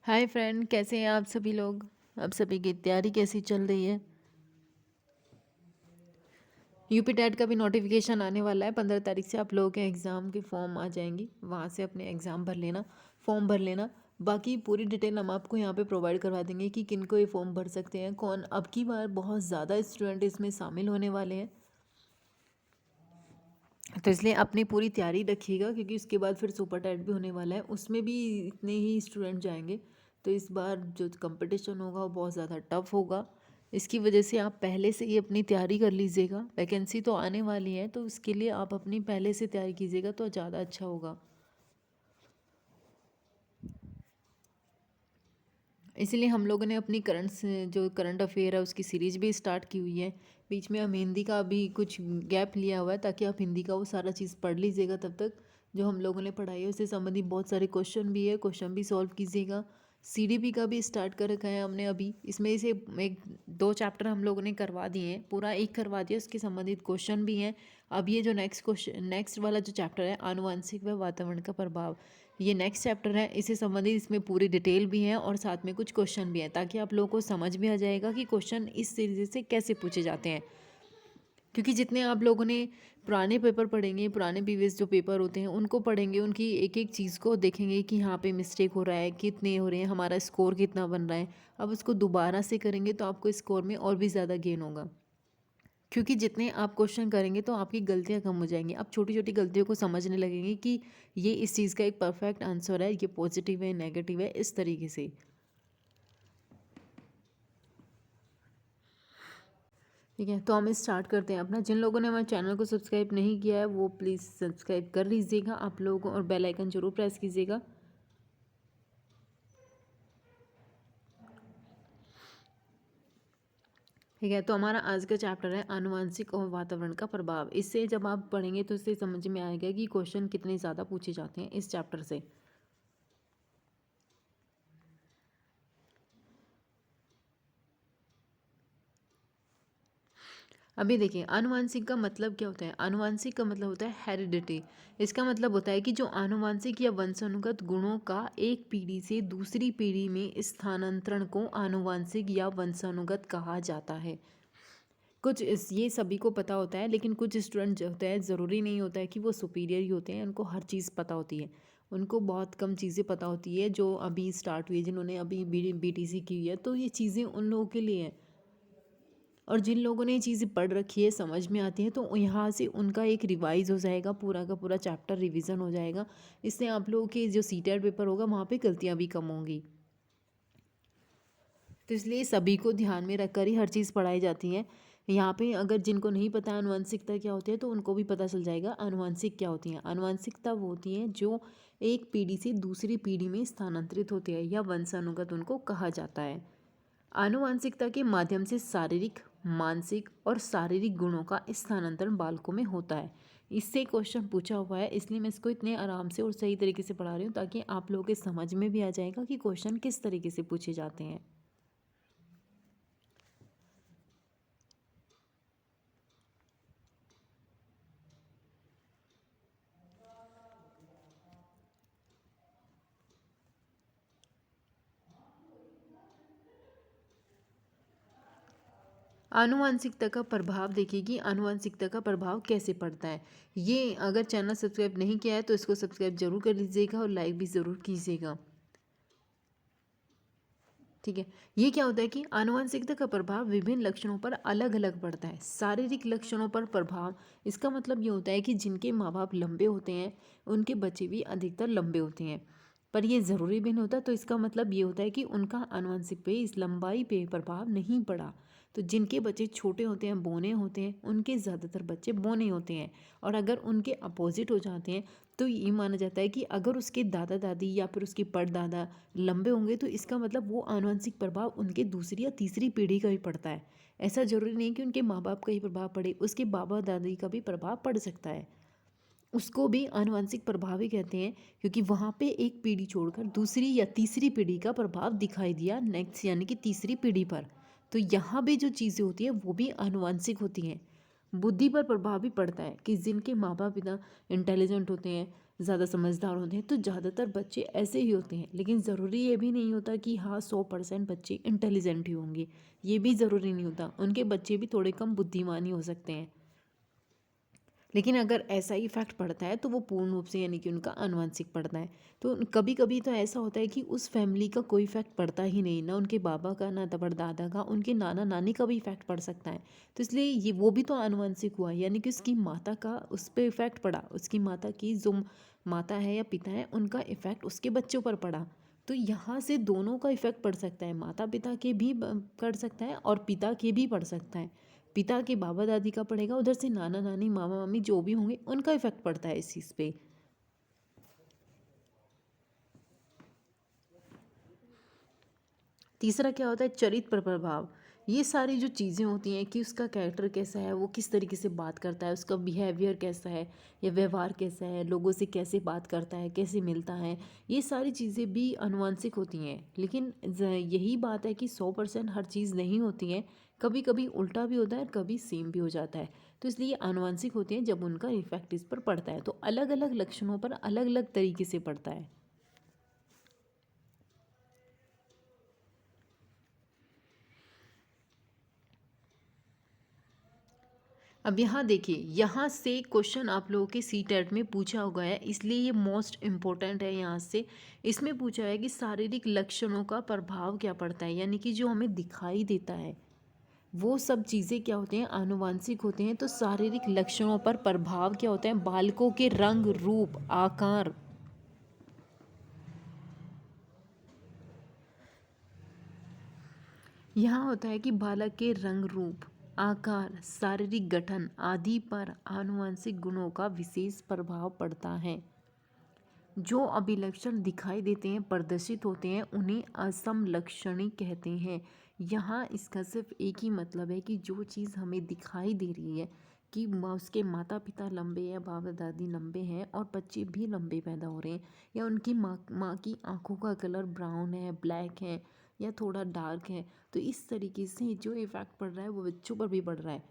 Hi friend, कैसे हैं आप सभी लोग। आप सभी की तैयारी कैसी चल रही है। यूपी टेट का भी नोटिफिकेशन आने वाला है। 15 तारीख से आप लोगों के एग्ज़ाम के फॉर्म आ जाएंगी, वहाँ से अपने एग्ज़ाम भर लेना, फॉर्म भर लेना। बाकी पूरी डिटेल हम आपको यहाँ पे प्रोवाइड करवा देंगे कि किन को ये फॉर्म भर सकते हैं, कौन। अब की बार बहुत ज़्यादा स्टूडेंट इसमें शामिल होने वाले हैं, तो इसलिए अपनी पूरी तैयारी रखिएगा, क्योंकि उसके बाद फिर सुपर टेट भी होने वाला है, उसमें भी इतने ही स्टूडेंट जाएंगे। तो इस बार जो कंपटीशन होगा वो बहुत ज़्यादा टफ होगा। इसकी वजह से आप पहले से ही अपनी तैयारी कर लीजिएगा। वैकेंसी तो आने वाली है, तो उसके लिए आप अपनी पहले से तैयारी कीजिएगा तो ज़्यादा अच्छा होगा। इसीलिए हम लोगों ने अपनी जो करंट अफेयर है उसकी सीरीज भी स्टार्ट की हुई है। बीच में हम हिंदी का भी कुछ गैप लिया हुआ है, ताकि आप हिंदी का वो सारा चीज़ पढ़ लीजिएगा। तब तक जो हम लोगों ने पढ़ाई है उससे संबंधित बहुत सारे क्वेश्चन भी है, क्वेश्चन भी सॉल्व कीजिएगा। सीडीपी का भी स्टार्ट कर रखा है हमने अभी। इसमें से एक दो चैप्टर हम लोगों ने करवा दिए हैं, पूरा एक करवा दिया, उसके संबंधित क्वेश्चन भी हैं। अब ये जो नेक्स्ट वाला जो चैप्टर है, आनुवंशिक व वातावरण का प्रभाव, ये नेक्स्ट चैप्टर है। इससे संबंधित इसमें पूरी डिटेल भी है और साथ में कुछ क्वेश्चन भी है, ताकि आप लोगों को समझ भी आ जाएगा कि क्वेश्चन इस सीरीज से कैसे पूछे जाते हैं। क्योंकि जितने आप लोगों ने पुराने पेपर पढ़ेंगे, पुराने प्रीवियस जो पेपर होते हैं उनको पढ़ेंगे, उनकी एक एक चीज़ को देखेंगे कि यहाँ पे मिस्टेक हो रहा है, कितने हो रहे हैं, हमारा स्कोर कितना बन रहा है। अब उसको दोबारा से करेंगे तो आपको स्कोर में और भी ज़्यादा गेन होगा, क्योंकि जितने आप क्वेश्चन करेंगे तो आपकी गलतियां कम हो जाएंगी। आप छोटी छोटी गलतियों को समझने लगेंगे कि ये इस चीज़ का एक परफेक्ट आंसर है, ये पॉजिटिव है, नेगेटिव है, इस तरीके से। ठीक है, तो हम स्टार्ट करते हैं अपना। जिन लोगों ने हमारे चैनल को सब्सक्राइब नहीं किया है वो प्लीज़ सब्सक्राइब कर लीजिएगा आप लोगों, और बेल आइकन जरूर प्रेस कीजिएगा। ठीक है, तो हमारा आज का चैप्टर है आनुवंशिक और वातावरण का प्रभाव। इससे जब आप पढ़ेंगे तो इससे समझ में आएगा कि क्वेश्चन कितने ज़्यादा पूछे जाते हैं इस चैप्टर से। अभी देखिए, आनुवांशिक का मतलब क्या होता है। आनुवांशिक का मतलब होता है हेरिडिटी। इसका मतलब होता है कि जो आनुवांशिक या वंशानुगत गुणों का एक पीढ़ी से दूसरी पीढ़ी में स्थानांतरण को आनुवांशिक या वंशानुगत कहा जाता है। ये सभी को पता होता है, लेकिन कुछ स्टूडेंट जो होते हैं, ज़रूरी नहीं होता है कि वो सुपीरियर ही होते हैं, उनको हर चीज़ पता होती है। उनको बहुत कम चीज़ें पता होती है जो अभी स्टार्ट हुई है, जिन्होंने अभी बीटीसी की हुई है, तो ये चीज़ें उन लोगों के लिए हैं। और जिन लोगों ने ये चीज़ें पढ़ रखी है, समझ में आती है, तो यहाँ से उनका एक रिवाइज हो जाएगा, पूरा का पूरा चैप्टर रिवीजन हो जाएगा। इससे आप लोगों के जो सीटेट पेपर होगा वहाँ पे गलतियाँ भी कम होंगी। तो इसलिए सभी को ध्यान में रखकर ही हर चीज़ पढ़ाई जाती है। यहाँ पे अगर जिनको नहीं पता आनुवंशिकता क्या होती है तो उनको भी पता चल जाएगा आनुवंशिक क्या होती है। आनुवंशिकता वो होती है जो एक पीढ़ी से दूसरी पीढ़ी में स्थानांतरित होती है, या वंशानुगत उनको कहा जाता है। आनुवांशिकता के माध्यम से शारीरिक, मानसिक और शारीरिक गुणों का स्थानांतरण बालकों में होता है। इससे क्वेश्चन पूछा हुआ है, इसलिए मैं इसको इतने आराम से और सही तरीके से पढ़ा रही हूँ, ताकि आप लोगों के समझ में भी आ जाएगा कि क्वेश्चन किस तरीके से पूछे जाते हैं। आनुवांशिकता का प्रभाव देखिए कि आनुवांशिकता का प्रभाव कैसे पड़ता है। ये अगर चैनल सब्सक्राइब नहीं किया है तो इसको सब्सक्राइब जरूर कर लीजिएगा और लाइक भी ज़रूर कीजिएगा। ठीक है, ये क्या होता है कि आनुवंशिकता का प्रभाव विभिन्न लक्षणों पर अलग अलग पड़ता है। शारीरिक लक्षणों पर प्रभाव, इसका मतलब ये होता है कि जिनके माँ बाप लंबे होते हैं उनके बच्चे भी अधिकतर लंबे होते हैं, पर ये ज़रूरी भी नहीं होता। तो इसका मतलब ये होता है कि उनका आनुवंशिक पे, इस लंबाई पे प्रभाव नहीं पड़ा। तो जिनके बच्चे छोटे होते हैं, बौने होते हैं, उनके ज़्यादातर बच्चे बौने होते हैं। और अगर उनके अपोजिट हो जाते हैं तो ये माना जाता है कि अगर उसके दादा दादी या फिर उसके परदादा लंबे होंगे तो इसका मतलब वो आनुवंशिक प्रभाव उनके दूसरी या तीसरी पीढ़ी का भी पड़ता है। ऐसा जरूरी नहीं कि उनके माँ बाप का ही प्रभाव पड़े, उसके बाबा दादी का भी प्रभाव पड़ सकता है। उसको भी आनुवंशिक प्रभाव ही कहते हैं, क्योंकि वहाँ पे एक पीढ़ी छोड़कर दूसरी या तीसरी पीढ़ी का प्रभाव दिखाई दिया नेक्स्ट, यानी कि तीसरी पीढ़ी पर। तो यहाँ भी जो चीज़ें होती हैं वो भी आनुवंशिक होती हैं। बुद्धि पर प्रभाव भी पड़ता है कि जिनके माँ बाप इतना इंटेलिजेंट होते हैं, ज़्यादा समझदार होते हैं, तो ज़्यादातर बच्चे ऐसे ही होते हैं। लेकिन ज़रूरी ये भी नहीं होता कि हाँ 100% बच्चे इंटेलिजेंट ही होंगे, ये भी ज़रूरी नहीं होता। उनके बच्चे भी थोड़े कम बुद्धिमान ही हो सकते हैं। लेकिन अगर ऐसा ही इफेक्ट पड़ता है तो वो पूर्ण रूप से यानी कि उनका आनुवंशिक पड़ता है। तो कभी कभी तो ऐसा होता है कि उस फैमिली का कोई इफेक्ट पड़ता ही नहीं, ना उनके बाबा का, ना परदादा का, उनके नाना नानी का भी इफेक्ट पड़ सकता है। तो इसलिए ये वो भी तो आनुवंशिक हुआ, यानी कि उसकी माता का उस पर इफेक्ट पड़ा, उसकी माता की जो माता है या पिता है उनका इफेक्ट उसके बच्चों पर पड़ा। तो यहाँ से दोनों का इफेक्ट पड़ सकता है, माता पिता के भी पड़ सकता है और पिता के भी पड़ सकता है। पिता के बाबा दादी का पड़ेगा, उधर से नाना नानी मामा मामी जो भी होंगे उनका इफेक्ट पड़ता है इस चीज़ पे। तीसरा क्या होता है, चरित्र प्रभाव। ये सारी जो चीज़ें होती हैं कि उसका कैरेक्टर कैसा है, वो किस तरीके से बात करता है, उसका बिहेवियर कैसा है या व्यवहार कैसा है, लोगों से कैसे बात करता है, कैसे मिलता है, ये सारी चीज़ें भी आनुवंशिक होती हैं। लेकिन यही बात है कि 100% हर चीज़ नहीं होती है, कभी कभी उल्टा भी होता है और कभी सेम भी हो जाता है। तो इसलिए ये आनुवंशिक होती हैं जब उनका इफेक्ट इस पर पड़ता है, तो अलग अलग लक्षणों पर अलग अलग तरीके से पड़ता है। अब यहाँ देखिए, यहाँ से क्वेश्चन आप लोगों के सी टेट में पूछा गया है, इसलिए ये मोस्ट इम्पोर्टेंट है। यहाँ से इसमें पूछा है कि शारीरिक लक्षणों का प्रभाव क्या पड़ता है, यानी कि जो हमें दिखाई देता है वो सब चीज़ें क्या होते हैं, आनुवांशिक होते हैं। तो शारीरिक लक्षणों पर प्रभाव क्या होता है, बालकों के रंग रूप आकार, यहाँ होता है कि बालक के रंग रूप आकार शारीरिक गठन आदि पर आनुवंशिक गुणों का विशेष प्रभाव पड़ता है। जो अभिलक्षण दिखाई देते हैं, प्रदर्शित होते हैं, उन्हें असमलक्षणी कहते हैं। यहाँ इसका सिर्फ एक ही मतलब है कि जो चीज़ हमें दिखाई दे रही है कि उसके माता पिता लंबे या बाबा दादी लंबे हैं और बच्चे भी लंबे पैदा हो रहे हैं, या उनकी माँ की आंखों का कलर ब्राउन है, ब्लैक है या थोड़ा डार्क है, तो इस तरीके से जो इफ़ेक्ट पड़ रहा है वो बच्चों पर भी पड़ रहा है।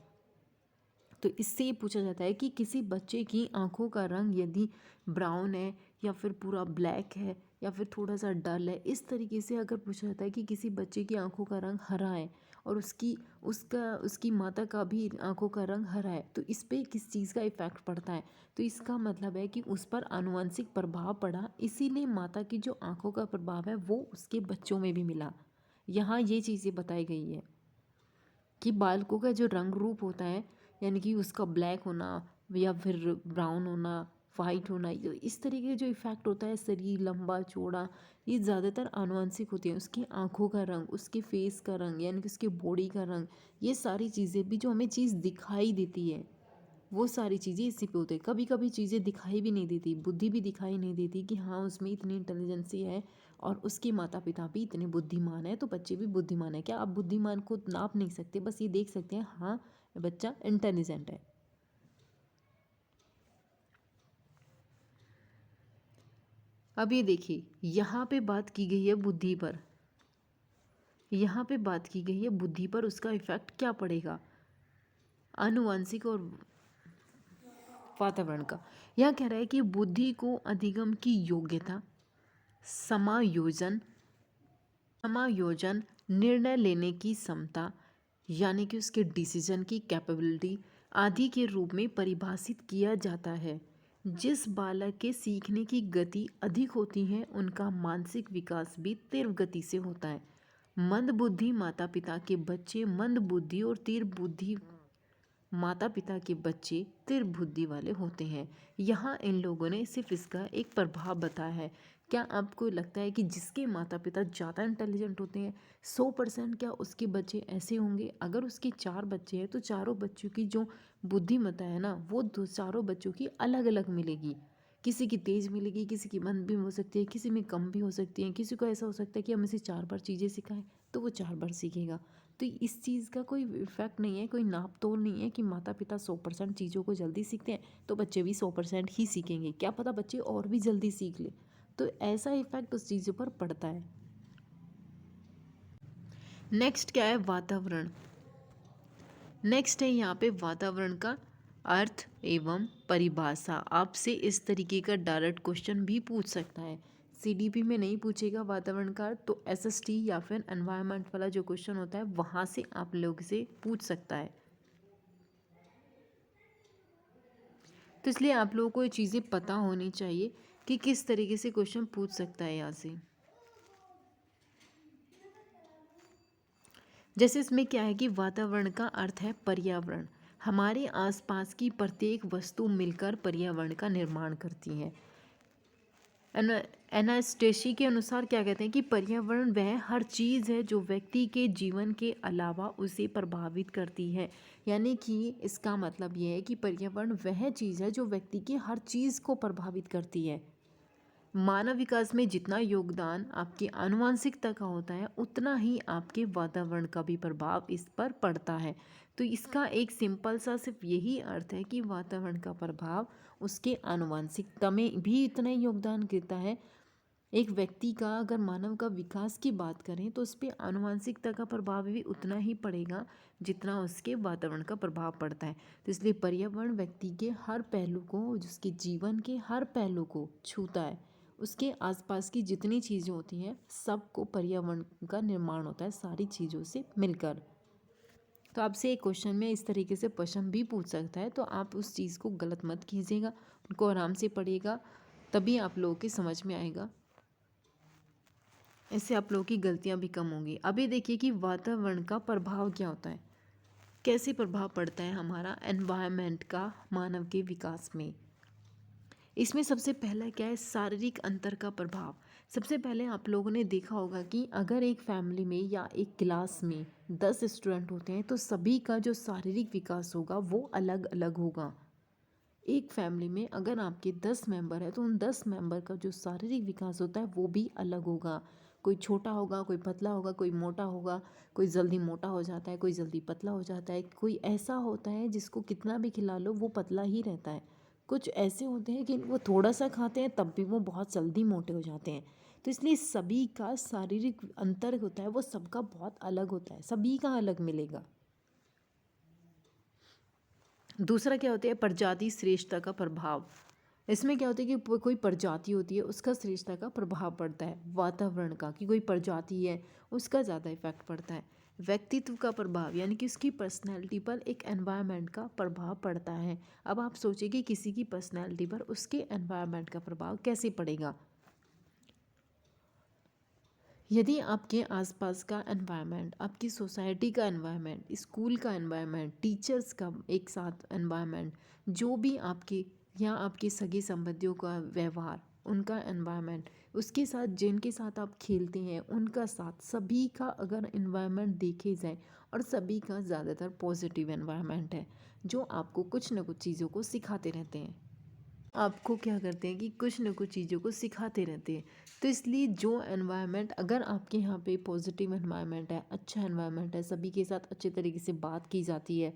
तो इससे ये पूछा जाता है कि किसी बच्चे की आंखों का रंग यदि ब्राउन है या फिर पूरा ब्लैक है या फिर थोड़ा सा डल है, इस तरीके से अगर पूछा जाता है कि किसी बच्चे की आंखों का रंग हरा है और उसकी माता का भी आंखों का रंग हरा है, तो इस पे किस चीज़ का इफ़ेक्ट पड़ता है, तो इसका मतलब है कि उस पर आनुवंशिक प्रभाव पड़ा, इसीलिए माता की जो आंखों का प्रभाव है वो उसके बच्चों में भी मिला। यहाँ ये चीज़ें बताई गई है कि बालकों का जो रंग रूप होता है, यानी कि उसका ब्लैक होना या फिर ब्राउन होना, वाइट होना, ये इस तरीके का जो इफ़ेक्ट होता है, शरीर लंबा चौड़ा, ये ज़्यादातर आनुवंशिक होती हैं। उसकी आंखों का रंग, उसके फेस का रंग, यानी कि उसकी बॉडी का रंग, ये सारी चीज़ें भी जो हमें चीज़ दिखाई देती है वो सारी चीज़ें इसी पे होती है। कभी कभी चीज़ें दिखाई भी नहीं देती, बुद्धि भी दिखाई नहीं देती कि हाँ उसमें इतनी इंटेलिजेंसी है और उसके माता पिता भी इतने बुद्धिमान है, तो बच्चे भी बुद्धिमान है। क्या आप बुद्धिमान को नाप नहीं सकते, बस ये देख सकते हैं हाँ बच्चा इंटेलिजेंट है। अब ये देखिए, यहाँ पे बात की गई है बुद्धि पर, यहाँ पे बात की गई है बुद्धि पर उसका इफेक्ट क्या पड़ेगा, आनुवंशिक और वातावरण का। यह कह रहा है कि बुद्धि को अधिगम की योग्यता, समायोजन समायोजन, निर्णय लेने की क्षमता, यानी कि उसके डिसीजन की कैपेबिलिटी आदि के रूप में परिभाषित किया जाता है। जिस बालक के सीखने की गति अधिक होती है उनका मानसिक विकास भी तीव्र गति से होता है। मंद बुद्धि माता पिता के बच्चे मंद बुद्धि और तीव्र बुद्धि माता पिता के बच्चे तीव्र बुद्धि वाले होते हैं। यहाँ इन लोगों ने सिर्फ इसका एक प्रभाव बताया है। क्या आपको लगता है कि जिसके माता पिता ज़्यादा इंटेलिजेंट होते हैं 100% क्या उसके बच्चे ऐसे होंगे? अगर उसके 4 बच्चे हैं तो चारों बच्चों की जो बुद्धिमत्ता है ना वो दो चारों बच्चों की अलग अलग मिलेगी। किसी की तेज़ मिलेगी, किसी की मंद भी हो सकती है, किसी में कम भी हो सकती है। किसी को ऐसा हो सकता है कि हम इसे 4 बार चीज़ें सिखाएं तो वो 4 बार सीखेगा। तो इस चीज़ का कोई इफेक्ट नहीं है, कोई नाप तोल नहीं है कि माता पिता 100% चीज़ों को जल्दी सीखते हैं तो बच्चे भी 100% ही सीखेंगे। क्या पता बच्चे और भी जल्दी सीख ले, तो ऐसा इफेक्ट उस चीज़ों पर पड़ता है। नेक्स्ट क्या है, वातावरण। नेक्स्ट है यहाँ पे वातावरण का अर्थ एवं परिभाषा आपसे इस तरीके का डायरेक्ट क्वेश्चन भी पूछ सकता है। सीडीपी में नहीं पूछेगा वातावरण का, तो एसएसटी या फिर एनवायरनमेंट वाला जो क्वेश्चन होता है वहाँ से आप लोग से पूछ सकता है। तो इसलिए आप लोगों को ये चीज़ें पता होनी चाहिए कि किस तरीके से क्वेश्चन पूछ सकता है यहाँ से। जैसे इसमें क्या है कि वातावरण का अर्थ है पर्यावरण। हमारे आसपास की प्रत्येक वस्तु मिलकर पर्यावरण का निर्माण करती है। एनास्टेशी के अनुसार क्या कहते हैं कि पर्यावरण वह हर चीज़ है जो व्यक्ति के जीवन के अलावा उसे प्रभावित करती है। यानी कि इसका मतलब यह है कि पर्यावरण वह चीज़ है जो व्यक्ति की हर चीज़ को प्रभावित करती है। मानव विकास में जितना योगदान आपकी आनुवंशिकता का होता है उतना ही आपके वातावरण का भी प्रभाव इस पर पड़ता है। तो इसका एक सिंपल सा सिर्फ यही अर्थ है कि वातावरण का प्रभाव उसके आनुवंशिकता में भी इतना ही योगदान देता है। एक व्यक्ति का अगर मानव का विकास की बात करें तो उस पर आनुवंशिकता का प्रभाव भी उतना ही पड़ेगा जितना उसके वातावरण का प्रभाव पड़ता है। तो इसलिए पर्यावरण व्यक्ति के हर पहलू को, उसके जीवन के हर पहलू को छूता है। उसके आसपास की जितनी चीज़ें होती हैं सबको पर्यावरण का निर्माण होता है सारी चीज़ों से मिलकर। तो आपसे एक क्वेश्चन में इस तरीके से प्रश्न भी पूछ सकता है, तो आप उस चीज़ को गलत मत कीजिएगा, उनको आराम से पढ़िएगा, तभी आप लोगों के समझ में आएगा। इससे आप लोगों की गलतियां भी कम होंगी। अभी देखिए कि वातावरण का प्रभाव क्या होता है, कैसे प्रभाव पड़ता है हमारा एनवायरनमेंट का मानव के विकास में। इसमें सबसे पहला क्या है, शारीरिक अंतर का प्रभाव। सबसे पहले आप लोगों ने देखा होगा कि अगर एक फैमिली में या एक क्लास में 10 स्टूडेंट होते हैं तो सभी का जो शारीरिक विकास होगा वो अलग अलग होगा। एक फैमिली में अगर आपके 10 मेंबर है तो उन 10 मेंबर का जो शारीरिक विकास होता है वो भी अलग होगा। कोई छोटा होगा, कोई पतला होगा, कोई मोटा होगा, कोई जल्दी मोटा हो जाता है, कोई जल्दी पतला हो जाता है, कोई ऐसा होता है जिसको कितना भी खिला लो वो पतला ही रहता है। कुछ ऐसे होते हैं कि वो थोड़ा सा खाते हैं तब भी वो बहुत जल्दी मोटे हो जाते हैं। तो इसलिए सभी का शारीरिक अंतर होता है वो सबका बहुत अलग होता है, सभी का अलग मिलेगा। दूसरा क्या होता है, प्रजाति श्रेष्ठता का प्रभाव। इसमें क्या होता है कि कोई प्रजाति होती है उसका श्रेष्ठता का प्रभाव पड़ता है वातावरण का, कि कोई प्रजाति है उसका ज़्यादा इफेक्ट पड़ता है। व्यक्तित्व का प्रभाव यानी कि उसकी पर्सनैलिटी पर एक एनवायरनमेंट का प्रभाव पड़ता है। अब आप सोचिए कि किसी की पर्सनैलिटी पर उसके एनवायरनमेंट का प्रभाव कैसे पड़ेगा। यदि आपके आसपास का एनवायरनमेंट, आपकी सोसाइटी का एनवायरनमेंट, स्कूल का एनवायरनमेंट, टीचर्स का एक साथ एनवायरनमेंट, जो भी आपके या आपके सगे संबंधियों का व्यवहार, उनका एनवायरनमेंट, उसके साथ जिनके साथ आप खेलते हैं उनका साथ, सभी का अगर एनवायरनमेंट देखे जाए और सभी का ज़्यादातर पॉजिटिव एनवायरनमेंट है जो आपको कुछ न कुछ चीज़ों को सिखाते रहते हैं, आपको क्या करते हैं कि कुछ न कुछ चीज़ों को सिखाते रहते हैं। तो इसलिए जो एनवायरनमेंट अगर आपके यहाँ पे पॉजिटिव एनवायरनमेंट है, अच्छा एनवायरनमेंट है, सभी के साथ अच्छे तरीके से बात की जाती है,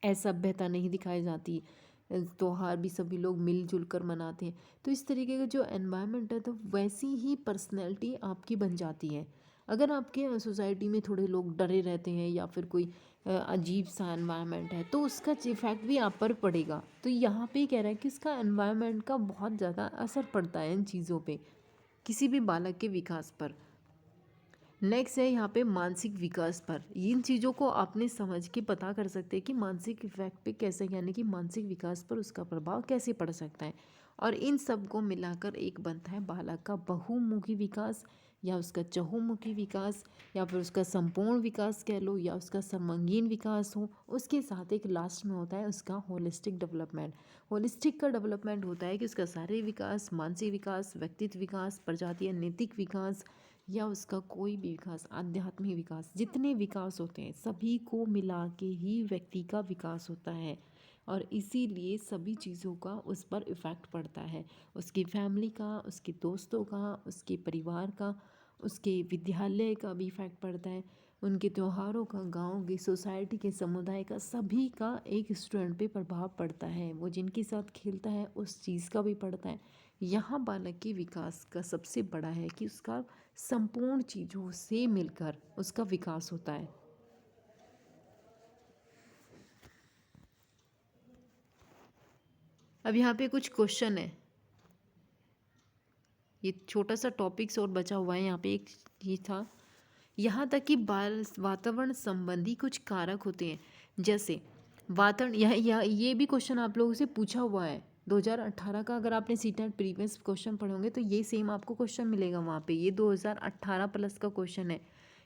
असभ्यता नहीं दिखाई जाती, त्योहार भी सभी लोग मिलजुल कर मनाते हैं, तो इस तरीके का जो एनवायरनमेंट है तो वैसी ही पर्सनैलिटी आपकी बन जाती है। अगर आपके सोसाइटी में थोड़े लोग डरे रहते हैं या फिर कोई अजीब सा एनवायरनमेंट है तो उसका इफेक्ट भी आप पर पड़ेगा। तो यहाँ पे कह रहा है कि इसका एनवायरनमेंट का बहुत ज़्यादा असर पड़ता है इन चीज़ों पे, किसी भी बालक के विकास पर। नेक्स्ट है यहाँ पे मानसिक विकास पर। इन चीज़ों को आपने समझ के पता कर सकते हैं कि मानसिक इफेक्ट पे कैसे, यानी कि मानसिक विकास पर उसका प्रभाव कैसे पड़ सकता है। और इन सब को मिलाकर एक बनता है बालक का बहुमुखी विकास या उसका चहुमुखी विकास या फिर उसका संपूर्ण विकास कह लो या उसका सर्वांगीण विकास हो। उसके साथ एक लास्ट में होता है उसका होलिस्टिक डेवलपमेंट। होलिस्टिक का डेवलपमेंट होता है कि उसका शारीरिक विकास, मानसिक विकास, व्यक्तित्व विकास, प्रजातीय नैतिक विकास या उसका कोई भी विकास, आध्यात्मिक विकास, जितने विकास होते हैं सभी को मिला के ही व्यक्ति का विकास होता है। और इसीलिए सभी चीज़ों का उस पर इफ़ेक्ट पड़ता है, उसकी फैमिली का, उसके दोस्तों का, उसके परिवार का, उसके विद्यालय का भी इफ़ेक्ट पड़ता है, उनके त्योहारों का, गांव की, सोसाइटी के, समुदाय का, सभी का एक स्टूडेंट पे प्रभाव पड़ता है। वो जिनके साथ खेलता है उस चीज़ का भी पड़ता है। यहाँ बालक के विकास का सबसे बड़ा है कि उसका संपूर्ण चीज़ों से मिलकर उसका विकास होता है। अब यहाँ पे कुछ क्वेश्चन है, ये छोटा सा टॉपिक्स और बचा हुआ है। यहाँ पे एक ये था, यहाँ तक कि बाल वातावरण संबंधी कुछ कारक होते हैं, जैसे वातावरण, यह ये भी क्वेश्चन आप लोगों से पूछा हुआ है 2018 का। अगर आपने सीटेट प्रीवियस क्वेश्चन पढ़े होंगे तो ये सेम आपको क्वेश्चन मिलेगा वहाँ पे। ये 2018 प्लस का क्वेश्चन है।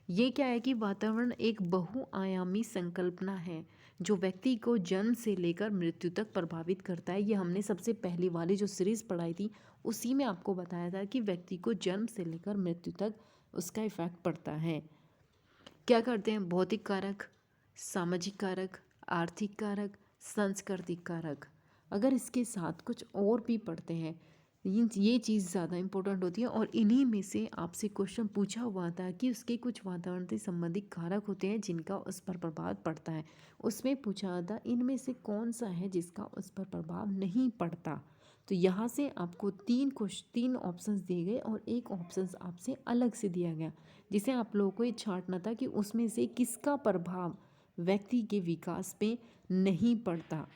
ये क्या है कि वातावरण एक बहुआयामी संकल्पना है जो व्यक्ति को जन्म से लेकर मृत्यु तक प्रभावित करता है। ये हमने सबसे पहली वाली जो सीरीज पढ़ाई थी उसी में आपको बताया था कि व्यक्ति को जन्म से लेकर मृत्यु तक उसका इफेक्ट पड़ता है। क्या करते हैं? भौतिक कारक, सामाजिक कारक, आर्थिक कारक, सांस्कृतिक कारक। अगर इसके साथ कुछ और भी पढ़ते हैं, ये चीज़ ज़्यादा इंपॉर्टेंट होती है। और इन्हीं में से आपसे क्वेश्चन पूछा हुआ था कि उसके कुछ वातावरण से संबंधित कारक होते हैं जिनका उस पर प्रभाव पड़ता है। उसमें पूछा था इनमें से कौन सा है जिसका उस पर प्रभाव नहीं पड़ता। तो यहाँ से आपको तीन ऑप्शंस दिए गए और एक ऑप्शंस आपसे अलग से दिया गया, जिसे आप लोगों को ये छांटना था कि उसमें से किसका प्रभाव व्यक्ति के विकास पे नहीं पड़ता।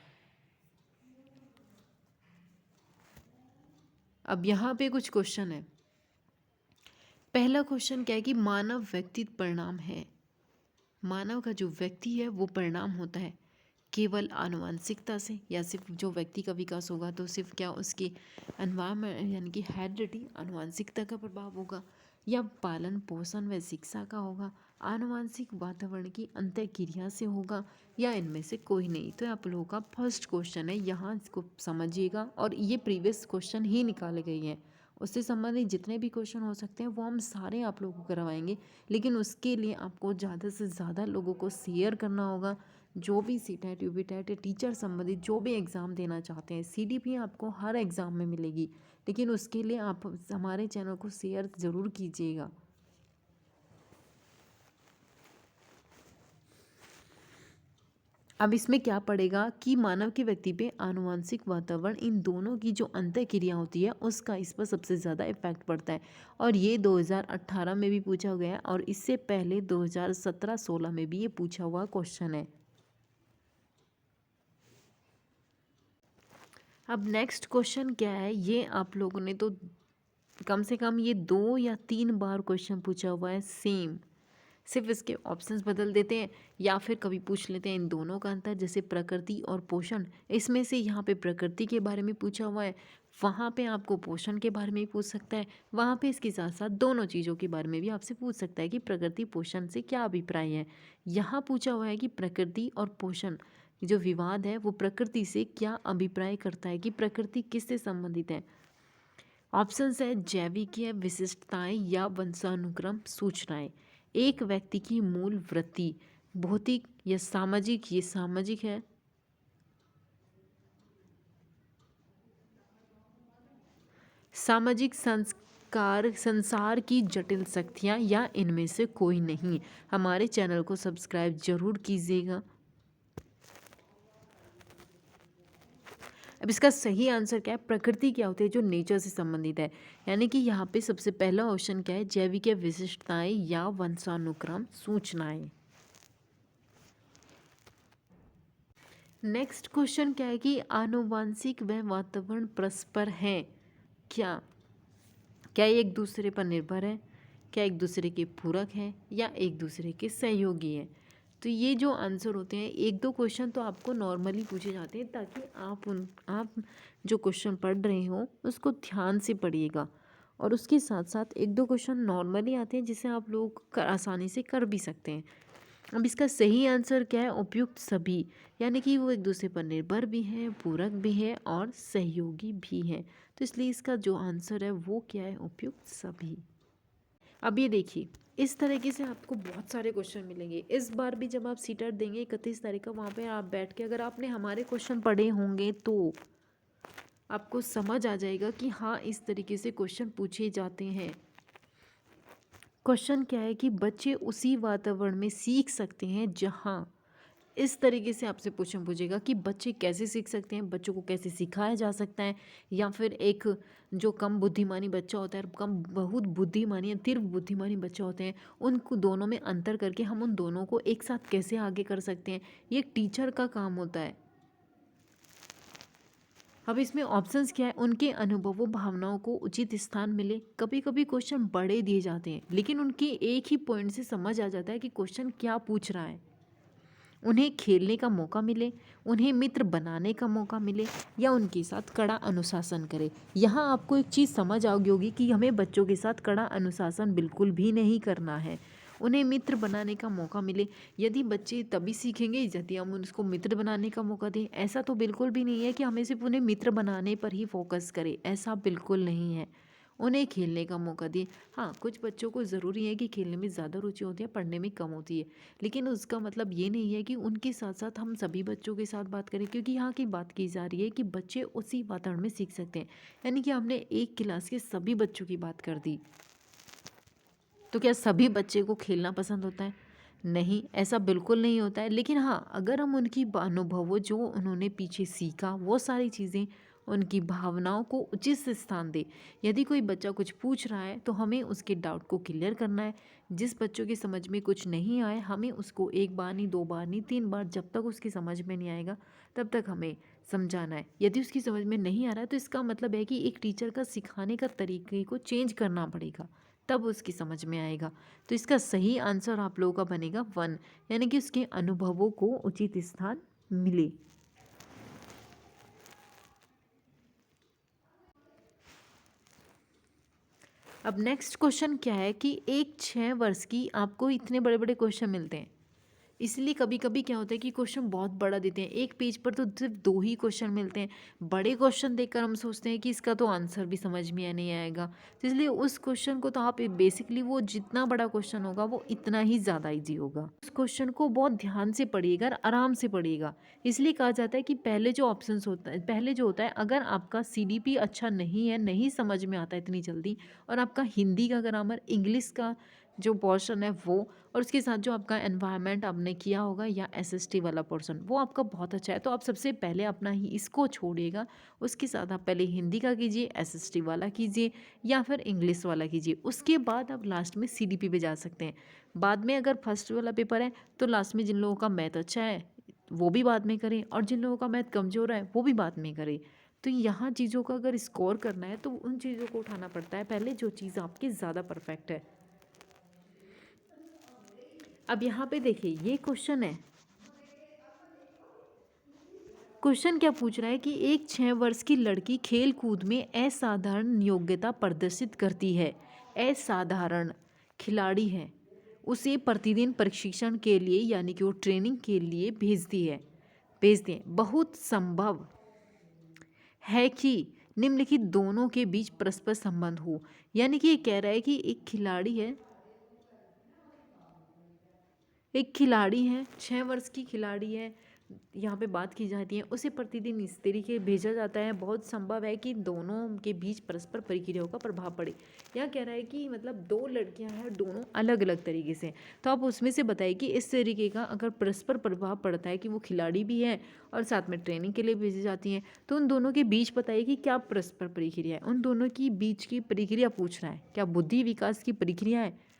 अब यहाँ पे कुछ क्वेश्चन है। पहला क्वेश्चन क्या है कि मानव व्यक्तित्व परिणाम है। मानव का जो व्यक्ति है वो परिणाम होता है केवल आनुवंशिकता से, या सिर्फ जो व्यक्ति का विकास होगा तो सिर्फ क्या उसकी एनवायरमेंट यानी कि हेरिडिटी आनुवंशिकता का प्रभाव होगा, या पालन पोषण व शिक्षा का होगा, आनुवंशिक वातावरण की अंतःक्रिया से होगा, या इनमें से कोई नहीं। तो आप लोगों का फर्स्ट क्वेश्चन है, यहाँ इसको समझिएगा। और ये प्रीवियस क्वेश्चन ही निकाले गए हैं, उससे संबंधित जितने भी क्वेश्चन हो सकते हैं वो हम सारे आप लोगों को करवाएंगे। लेकिन उसके लिए आपको ज़्यादा से ज़्यादा लोगों को शेयर करना होगा। जो भी सीटेट यूबीटेट या टीचर संबंधित जो भी एग्ज़ाम देना चाहते हैं, सीडीपी आपको हर एग्ज़ाम में मिलेगी, लेकिन उसके लिए आप हमारे चैनल को शेयर ज़रूर कीजिएगा। अब इसमें क्या पड़ेगा कि मानव के व्यक्ति पे आनुवंशिक वातावरण इन दोनों की जो अंतःक्रिया होती है उसका इस पर सबसे ज़्यादा इफेक्ट पड़ता है। और ये 2018 में भी पूछा गया है और इससे पहले 2017-16 में भी ये पूछा हुआ क्वेश्चन है। अब नेक्स्ट क्वेश्चन क्या है, ये आप लोगों ने तो कम से कम ये 2 या 3 बार क्वेश्चन पूछा हुआ है सेम, सिर्फ इसके ऑप्शंस बदल देते हैं या फिर कभी पूछ लेते हैं इन दोनों का अंतर, जैसे प्रकृति और पोषण। इसमें से यहाँ पे प्रकृति के बारे में पूछा हुआ है, वहाँ पे आपको पोषण के बारे में भी पूछ सकता है, वहाँ पे इसके साथ साथ दोनों चीज़ों के बारे में भी आपसे पूछ सकता है कि प्रकृति पोषण से क्या अभिप्राय है। यहाँ पूछा हुआ है कि प्रकृति और पोषण जो विवाद है वो प्रकृति से क्या अभिप्राय करता है, कि प्रकृति किससे संबंधित है। ऑप्शंस है जैविकीय विशिष्टताएं या वंशानुक्रम सूचनाएं, एक व्यक्ति की मूल वृत्ति, भौतिक या सामाजिक, ये सामाजिक है, सामाजिक संस्कार, संसार की जटिल शक्तियाँ, या इनमें से कोई नहीं। हमारे चैनल को सब्सक्राइब जरूर कीजिएगा। अब इसका सही आंसर क्या है, प्रकृति क्या होती है, जो नेचर से संबंधित है। यानी कि यहाँ पे सबसे पहला ऑप्शन क्या है, जैविक विशिष्टताएं या वंशानुक्रम सूचनाएं। नेक्स्ट क्वेश्चन क्या है कि आनुवांशिक व वातावरण परस्पर हैं क्या, क्या ये एक दूसरे पर निर्भर है, क्या एक दूसरे के पूरक हैं, या एक दूसरे के सहयोगी हैं। तो ये जो आंसर होते हैं, एक दो क्वेश्चन तो आपको नॉर्मली पूछे जाते हैं ताकि आप जो क्वेश्चन पढ़ रहे हो उसको ध्यान से पढ़िएगा। और उसके साथ साथ एक दो क्वेश्चन नॉर्मली आते हैं जिसे आप लोग आसानी से कर भी सकते हैं। अब इसका सही आंसर क्या है, उपयुक्त सभी, यानी कि वो एक दूसरे पर निर्भर भी हैं, पूरक भी हैं और सहयोगी भी हैं। तो इसलिए इसका जो आंसर है वो क्या है, उपयुक्त सभी। अब ये देखिए, इस तरीके से आपको बहुत सारे क्वेश्चन मिलेंगे। इस बार भी जब आप सीटेट देंगे 31 तारीख का, वहाँ पे आप बैठ के अगर आपने हमारे क्वेश्चन पढ़े होंगे तो आपको समझ आ जाएगा कि हाँ इस तरीके से क्वेश्चन पूछे जाते हैं। क्वेश्चन क्या है कि बच्चे उसी वातावरण में सीख सकते हैं जहाँ, इस तरीके से आपसे क्वेश्चन पूछेगा कि बच्चे कैसे सीख सकते हैं, बच्चों को कैसे सिखाया जा सकता है, या फिर एक जो कम बुद्धिमानी बच्चा होता है, कम बहुत बुद्धिमानी या तीव्र बुद्धिमानी बच्चा होते हैं, उनको दोनों में अंतर करके हम उन दोनों को एक साथ कैसे आगे कर सकते हैं। ये एक टीचर का काम होता है। अब इसमें ऑप्शंस क्या है, उनके अनुभवों भावनाओं को उचित स्थान मिले। कभी कभी क्वेश्चन बड़े दिए जाते हैं लेकिन उनके एक ही पॉइंट से समझ आ जाता है कि क्वेश्चन क्या पूछ रहा है। उन्हें खेलने का मौका मिले, उन्हें मित्र बनाने का मौका मिले, या उनके साथ कड़ा अनुशासन करे। यहाँ आपको एक चीज़ समझ आ गई होगी कि हमें बच्चों के साथ कड़ा अनुशासन बिल्कुल भी नहीं करना है। उन्हें मित्र बनाने का मौका मिले, यदि बच्चे तभी सीखेंगे यदि हम उनको मित्र बनाने का मौका दें। ऐसा तो बिल्कुल भी नहीं है कि हमें सिर्फ उन्हें मित्र बनाने पर ही फोकस करें, ऐसा बिल्कुल नहीं है। उन्हें खेलने का मौका दिए। हाँ, कुछ बच्चों को ज़रूरी है कि खेलने में ज़्यादा रुचि होती है, पढ़ने में कम होती है, लेकिन उसका मतलब ये नहीं है कि उनके साथ साथ हम सभी बच्चों के साथ बात करें, क्योंकि यहाँ की बात की जा रही है कि बच्चे उसी वातावरण में सीख सकते हैं। यानी कि हमने एक क्लास के सभी बच्चों की बात कर दी। तो क्या सभी बच्चे को खेलना पसंद होता है? नहीं, ऐसा बिल्कुल नहीं होता है। लेकिन हाँ, अगर हम उनकी अनुभवों जो उन्होंने पीछे सीखा वो सारी चीज़ें, उनकी भावनाओं को उचित से स्थान दें। यदि कोई बच्चा कुछ पूछ रहा है तो हमें उसके डाउट को क्लियर करना है। जिस बच्चों की समझ में कुछ नहीं आए, हमें उसको एक बार नहीं, दो बार नहीं, 3 बार, जब तक उसकी समझ में नहीं आएगा तब तक हमें समझाना है। यदि उसकी समझ में नहीं आ रहा है तो इसका मतलब है कि एक टीचर का सिखाने का तरीके को चेंज करना पड़ेगा, तब उसकी समझ में आएगा। तो इसका सही आंसर आप लोगों का बनेगा 1, यानी कि उसके अनुभवों को उचित स्थान मिले। अब नेक्स्ट क्वेश्चन क्या है कि एक 6 वर्ष की आपको इतने बड़े बड़े क्वेश्चन मिलते हैं, इसलिए कभी कभी क्या होता है कि क्वेश्चन बहुत बड़ा देते हैं। एक पेज पर तो सिर्फ 2 ही क्वेश्चन मिलते हैं। बड़े क्वेश्चन देखकर हम सोचते हैं कि इसका तो आंसर भी समझ में नहीं आएगा, तो इसलिए उस क्वेश्चन को तो आप बेसिकली, वो जितना बड़ा क्वेश्चन होगा वो इतना ही ज़्यादा ईजी होगा। उस क्वेश्चन को बहुत ध्यान से पढ़िएगा और आराम से पढ़िएगा। इसलिए कहा जाता है कि पहले जो ऑप्शन होता है, पहले जो होता है, अगर आपका CDP अच्छा नहीं है, नहीं समझ में आता इतनी जल्दी, और आपका हिंदी का ग्रामर, इंग्लिश का जो पोर्शन है वो, और उसके साथ जो आपका एनवायरनमेंट आपने किया होगा या SST वाला पोर्शन वो आपका बहुत अच्छा है, तो आप सबसे पहले अपना ही इसको छोड़िएगा। उसके साथ आप पहले हिंदी का कीजिए, SST वाला कीजिए, या फिर इंग्लिश वाला कीजिए। उसके बाद आप लास्ट में CDP पे जा सकते हैं। बाद में अगर फर्स्ट वाला पेपर है तो लास्ट में जिन लोगों का मैथ अच्छा है वो भी बाद में करें, और जिन लोगों का मैथ कमज़ोर है वो भी बाद में करें। तो यहाँ चीज़ों का अगर स्कोर करना है तो उन चीज़ों को उठाना पड़ता है पहले जो चीज़ आपकी ज़्यादा परफेक्ट है। अब यहाँ पे देखिए, ये क्वेश्चन है। क्वेश्चन क्या पूछ रहा है कि एक 6 वर्ष की लड़की खेल कूद में असाधारण योग्यता प्रदर्शित करती है। असाधारण खिलाड़ी है, उसे प्रतिदिन प्रशिक्षण के लिए यानी कि वो ट्रेनिंग के लिए भेजते हैं। बहुत संभव है कि निम्नलिखित दोनों के बीच परस्पर संबंध हो। यानी कि ये कह रहा है कि एक खिलाड़ी है, 6 वर्ष की खिलाड़ी है, यहाँ पे बात की जाती है, उसे प्रतिदिन इस तरीके भेजा जाता है। बहुत संभव है कि दोनों के बीच परस्पर प्रक्रियाओं का प्रभाव पड़े। यहाँ कह रहा है कि मतलब 2 लड़कियाँ हैं, दोनों अलग अलग तरीके से, तो आप उसमें से बताइए कि इस तरीके का अगर परस्पर प्रभाव पड़ता है कि वो खिलाड़ी भी है और साथ में ट्रेनिंग के लिए भेजी जाती हैं, तो उन दोनों के बीच बताइए कि क्या परस्पर प्रक्रिया है। उन दोनों की बीच की प्रक्रिया पूछ रहा है, क्या बुद्धि विकास की प्रक्रिया है,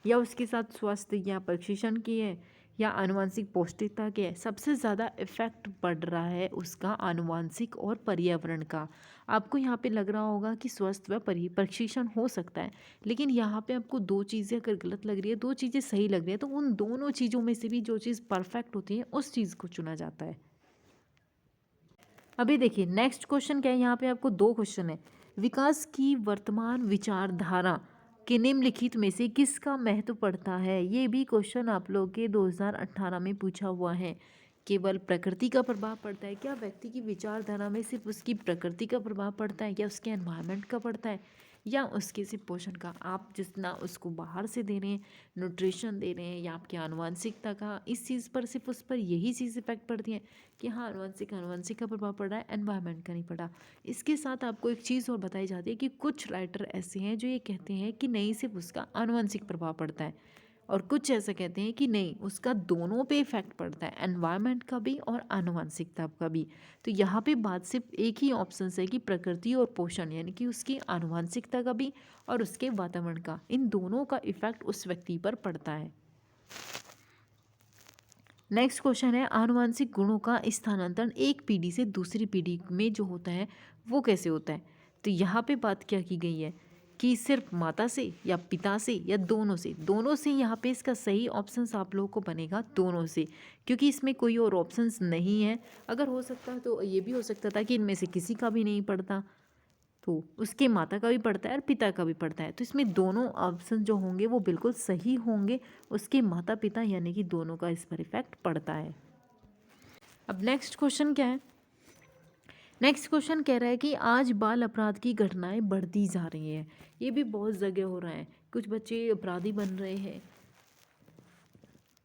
या उसके साथ स्वास्थ्य या प्रशिक्षण की है, या आनुवंशिक पौष्टिकता की है। सबसे ज़्यादा इफेक्ट पड़ रहा है उसका आनुवंशिक और पर्यावरण का। आपको यहाँ पे लग रहा होगा कि स्वास्थ्य व प्रशिक्षण हो सकता है, लेकिन यहाँ पे आपको 2 चीज़ें अगर गलत लग रही है, 2 चीज़ें सही लग रही है, तो उन दोनों चीज़ों में से भी जो चीज़ परफेक्ट होती है उस चीज़ को चुना जाता है। अभी देखिए नेक्स्ट क्वेश्चन क्या है, यहाँ पे आपको 2 क्वेश्चन है। विकास की वर्तमान विचारधारा के निम्नलिखित में से किसका महत्व पड़ता है? ये भी क्वेश्चन आप लोग के 2018 में पूछा हुआ है। केवल प्रकृति का प्रभाव पड़ता है क्या? व्यक्ति की विचारधारा में सिर्फ उसकी प्रकृति का प्रभाव पड़ता है, या उसके एनवायरनमेंट का पड़ता है, या उसके सिर्फ पोषण का? आप जितना उसको बाहर से दे रहे हैं, न्यूट्रिशन दे रहे हैं, या आपकी आनुवंशिकता का, इस चीज़ पर सिर्फ उस पर यही चीज़ इफेक्ट पड़ती है कि हाँ आनुवंशिक का प्रभाव पड़ रहा है, एनवायरनमेंट का नहीं पड़ा। इसके साथ आपको एक चीज़ और बताई जाती है कि कुछ राइटर ऐसे हैं जो ये कहते हैं कि नहीं, सिर्फ उसका आनुवंशिक प्रभाव पड़ता है, और कुछ ऐसे कहते हैं कि नहीं, उसका दोनों पे इफेक्ट पड़ता है, एनवायरनमेंट का भी और आनुवंशिकता का भी। तो यहाँ पे बात सिर्फ एक ही ऑप्शन है कि प्रकृति और पोषण, यानी कि उसकी आनुवंशिकता का भी और उसके वातावरण का, इन दोनों का इफेक्ट उस व्यक्ति पर पड़ता है। नेक्स्ट क्वेश्चन है, आनुवांशिक गुणों का स्थानांतरण एक पीढ़ी से दूसरी पीढ़ी में जो होता है वो कैसे होता है? तो यहाँ पे बात क्या की गई है कि सिर्फ माता से या पिता से या दोनों से? दोनों से यहाँ पे इसका सही ऑप्शंस आप लोगों को बनेगा दोनों से, क्योंकि इसमें कोई और ऑप्शंस नहीं है। अगर हो सकता है तो ये भी हो सकता था कि इनमें से किसी का भी नहीं पड़ता, तो उसके माता का भी पड़ता है और पिता का भी पड़ता है, तो इसमें दोनों ऑप्शन जो होंगे वो बिल्कुल सही होंगे। उसके माता पिता यानी कि दोनों का इस पर इफेक्ट पड़ता है। अब नेक्स्ट क्वेश्चन क्या है? नेक्स्ट क्वेश्चन कह रहा है कि आज बाल अपराध की घटनाएं बढ़ती जा रही हैं। ये भी बहुत जगह हो रहा है, कुछ बच्चे अपराधी बन रहे हैं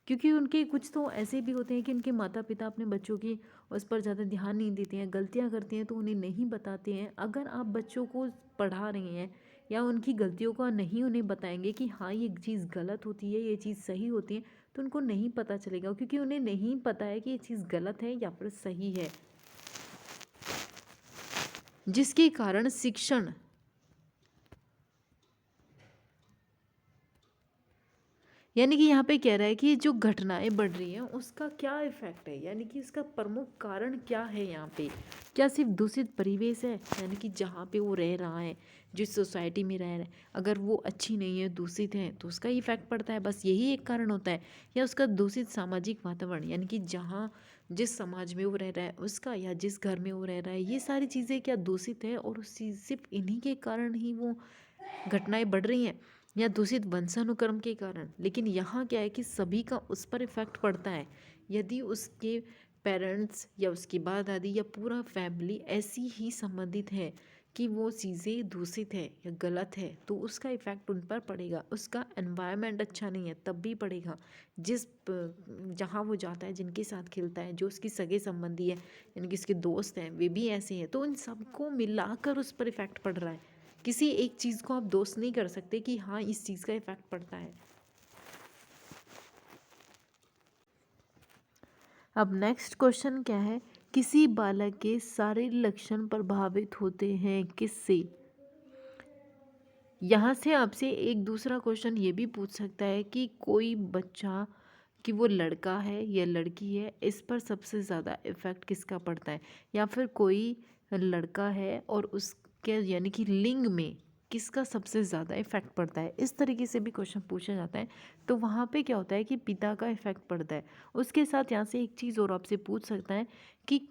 क्योंकि उनके कुछ तो ऐसे भी होते हैं कि उनके माता पिता अपने बच्चों की उस पर ज़्यादा ध्यान नहीं देते हैं, गलतियां करते हैं तो उन्हें नहीं बताते हैं। अगर आप बच्चों को पढ़ा रहे हैं या उनकी गलतियों का नहीं उन्हें बताएंगे कि हाँ ये चीज़ गलत होती है, ये चीज़ सही होती है, तो उनको नहीं पता चलेगा, क्योंकि उन्हें नहीं पता है कि ये चीज़ गलत है या फिर सही है, जिसके कारण शिक्षण यानी कि यहाँ पे कह रहा है कि जो घटनाएं बढ़ रही हैं उसका क्या इफेक्ट है, यानी कि इसका प्रमुख कारण क्या है यहाँ पे? क्या सिर्फ दूषित परिवेश है, यानी कि जहाँ पे वो रह रहा है, जिस सोसाइटी में रह रहा है, अगर वो अच्छी नहीं है, दूषित है, तो उसका इफेक्ट पड़ता है, बस यही एक कारण होता है? या उसका दूषित सामाजिक वातावरण, यानी कि जहाँ जिस समाज में वो रह रहा है उसका, या जिस घर में वो रह रहा है, ये सारी चीज़ें क्या दूषित है और उस चीज़ सिर्फ इन्हीं के कारण ही वो घटनाएं बढ़ रही हैं, या दूषित वंशानुक्रम के कारण? लेकिन यहाँ क्या है कि सभी का उस पर इफेक्ट पड़ता है। यदि उसके पेरेंट्स या उसकी बाप दादी या पूरा फैमिली ऐसी ही संबंधित है कि वो चीज़ें दूषित है या गलत है, तो उसका इफेक्ट उन पर पड़ेगा। उसका एनवायरनमेंट अच्छा नहीं है तब भी पड़ेगा। जहाँ वो जाता है, जिनके साथ खेलता है, जो उसकी सगे संबंधी है, यानी कि उसके दोस्त हैं, वे भी ऐसे हैं, तो इन सबको मिलाकर उस पर इफेक्ट पड़ रहा है। किसी एक चीज़ को आप दोष नहीं कर सकते कि हाँ इस चीज़ का इफेक्ट पड़ता है। अब नेक्स्ट क्वेश्चन क्या है? किसी बालक के शारीरिक लक्षण प्रभावित होते हैं किससे? यहाँ से आपसे एक दूसरा क्वेश्चन ये भी पूछ सकता है कि कोई बच्चा, कि वो लड़का है या लड़की है, इस पर सबसे ज़्यादा इफेक्ट किसका पड़ता है? या फिर कोई लड़का है और उसके यानी कि लिंग में किसका सबसे ज़्यादा इफेक्ट पड़ता है? इस तरीके से भी क्वेश्चन पूछा जाता है। तो वहाँ पे क्या होता है कि पिता का इफेक्ट पड़ता है। उसके साथ यहाँ से एक चीज़ और आपसे पूछ सकता है कि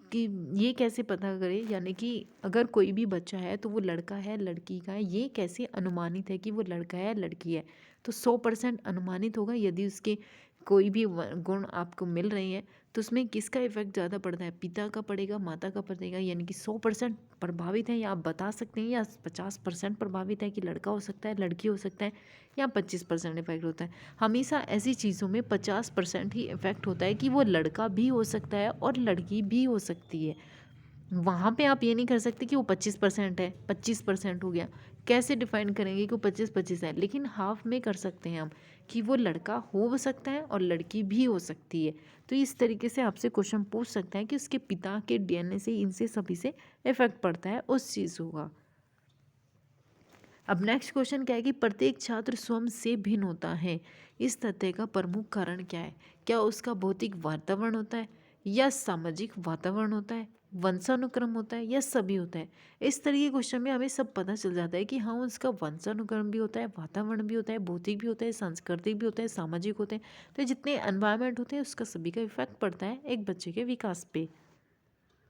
ये कैसे पता करें, यानी कि अगर कोई भी बच्चा है तो वो लड़का है लड़की का है, ये कैसे अनुमानित है कि वो लड़का है लड़की है? तो 100% अनुमानित होगा। यदि उसके कोई भी गुण आपको मिल रहे हैं तो उसमें किसका इफेक्ट ज़्यादा पड़ता है? पिता का पड़ेगा, माता का पड़ेगा, यानी कि 100% प्रभावित है, या आप बता सकते हैं, या 50% प्रभावित है कि लड़का हो सकता है लड़की हो सकता है, या 25% इफेक्ट होता है? हमेशा ऐसी चीज़ों में 50% ही इफेक्ट होता है कि वो लड़का भी हो सकता है और लड़की भी हो सकती है। वहाँ पे आप ये नहीं कर सकते कि वो 25% है, 25% हो गया। कैसे डिफाइन करेंगे कि वो 25-25 है? लेकिन हाफ में कर सकते हैं हम कि वो लड़का हो सकता है और लड़की भी हो सकती है। तो इस तरीके से आपसे क्वेश्चन पूछ सकते हैं कि उसके पिता के डीएनए से, इनसे सभी से इफेक्ट पड़ता है उस चीज़ होगा। अब नेक्स्ट क्वेश्चन क्या है कि प्रत्येक छात्र स्वयं से भिन्न होता है, इस तथ्य का प्रमुख कारण क्या है? क्या उसका भौतिक वातावरण होता है, या सामाजिक वातावरण होता है, वंशानुक्रम होता है, या सभी होता है? इस तरह के क्वेश्चन में हमें सब पता चल जाता है कि हाँ उसका वंशानुक्रम भी होता है, वातावरण भी होता है, भौतिक भी होता है, सांस्कृतिक भी होता है, सामाजिक होते हैं। तो जितने एनवायरनमेंट होते हैं उसका सभी का इफेक्ट पड़ता है एक बच्चे के विकास पे।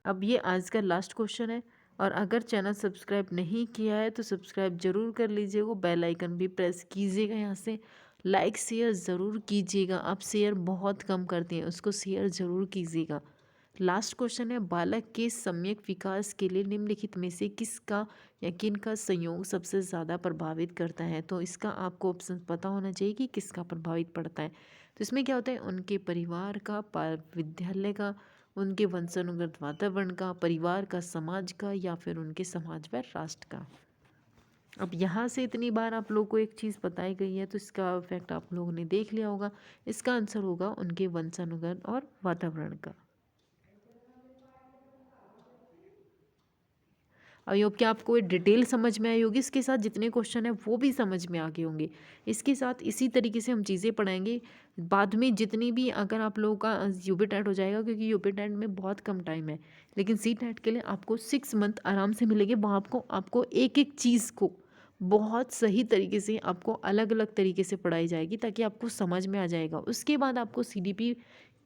अब ये आज का लास्ट क्वेश्चन है, और अगर चैनल सब्सक्राइब नहीं किया है तो सब्सक्राइब जरूर कर लीजिएगा, बेल आइकन भी प्रेस कीजिएगा, यहाँ से लाइक शेयर ज़रूर कीजिएगा। आप शेयर बहुत कम करते हैं, उसको शेयर ज़रूर कीजिएगा। लास्ट क्वेश्चन है, बालक के सम्यक विकास के लिए निम्नलिखित में से किसका या किन का संयोग सबसे ज़्यादा प्रभावित करता है? तो इसका आपको ऑप्शन पता होना चाहिए कि किसका प्रभावित पड़ता है। तो इसमें क्या होता है, उनके परिवार का, विद्यालय का, उनके वंशानुगत वातावरण का, परिवार का, समाज का, या फिर उनके समाज व राष्ट्र का। अब यहाँ से इतनी बार आप लोग को एक चीज़ बताई गई है तो इसका इफेक्ट आप लोगों ने देख लिया होगा। इसका आंसर होगा उनके वंशानुगत और वातावरण का। आई होप कि आपको ये डिटेल समझ में आई होगी, इसके साथ जितने क्वेश्चन है वो भी समझ में आ गए होंगे। इसके साथ इसी तरीके से हम चीज़ें पढ़ाएंगे बाद में, जितनी भी अगर आप लोगों का यूपी टेट हो जाएगा, क्योंकि यूपी टेट में बहुत कम टाइम है, लेकिन सी टेट के लिए आपको 6 मंथ आराम से मिलेंगे। वहाँ आपको एक एक चीज़ को बहुत सही तरीके से आपको अलग अलग तरीके से पढ़ाई जाएगी, ताकि आपको समझ में आ जाएगा। उसके बाद आपको सीडीपी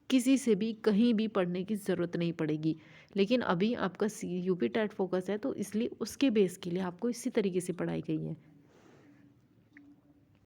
किसी से भी कहीं भी पढ़ने की ज़रूरत नहीं पड़ेगी। लेकिन अभी आपका यूपी टेट फोकस है, तो इसलिए उसके बेस के लिए आपको इसी तरीके से पढ़ाई गई है।